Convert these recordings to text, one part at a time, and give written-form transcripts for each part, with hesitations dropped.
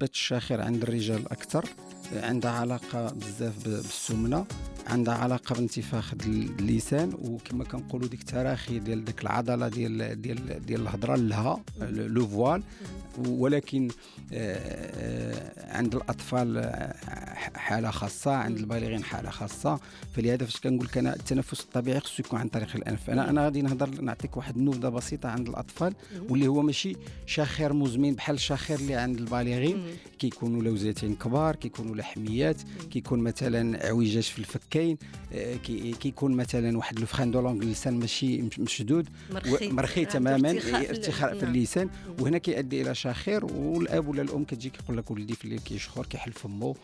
نسبة الشاخر عند الرجال أكثر، عندها علاقة بزاف بالسمنة، عندها علاقة بانتفاخ اللسان، وكما كنقولوا ديك التراخي ديال ديك العضلة ديال الهضرة لها لو فوال. ولكن عند الأطفال حالة خاصة، عند البالغين حالة خاصة. فلهذا فاش كنقول لك أنا التنفس الطبيعي خصو يكون عن طريق الأنف. أنا غادي نعطيك واحد النبذة بسيطة عند الأطفال، واللي هو ماشي شاخر مزمن بحال الشاخر اللي عند البالغين. كيكونوا لوزتين كبار، كيكونوا لحميات، كيكون مثلا اعوجاج في الفكين، كيكون مثلا واحد لو فران دو لونغ اللسان ماشي مشدود مرخي تماما، ارتخاء في اللسان، وهنا كيؤدي الى شاخر. والاب ولا الام كتجي كيقول لك ولدي في الليل كيشخر، كيحل فمه،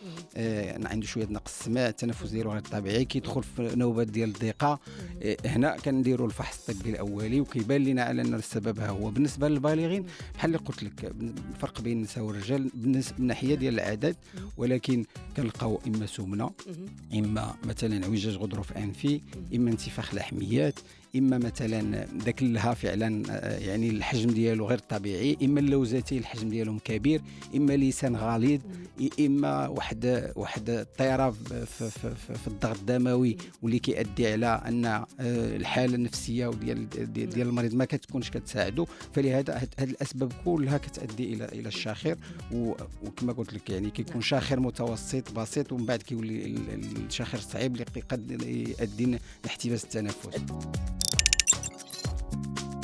عنده شويه نقص السمع، التنفس ديالو غير طبيعي، كيدخل في نوبات ديال الضيقه. هنا كنديروا الفحص الطبي الاولي وكيبان لنا على ان السبب ها هو. بالنسبه للبالغين بحال اللي قلت لك، الفرق بين النساء والرجال من ناحيه ديال العدد، ولكن كنلقاو اما سمنه، اما مثلا اعوجاج غضروف انفي، اما انتفاخ لحميات، اما مثلا داك اللها فعلا يعني الحجم ديالو غير طبيعي، اما اللوزتين الحجم ديالهم كبير، اما لسان غليظ، اما واحد اضطراب في الضغط الدموي، واللي كيؤدي على ان الحاله النفسيه ديال المريض ما كتكونش كتساعده. فلهذا هذه الاسباب كلها كتؤدي الى الشاخر. وكما قلت لك يعني كيكون شاخر متوسط بسيط، ومن بعد كيولي الشاخر الصعيب اللي قد يؤدي لاحتباس التنفس.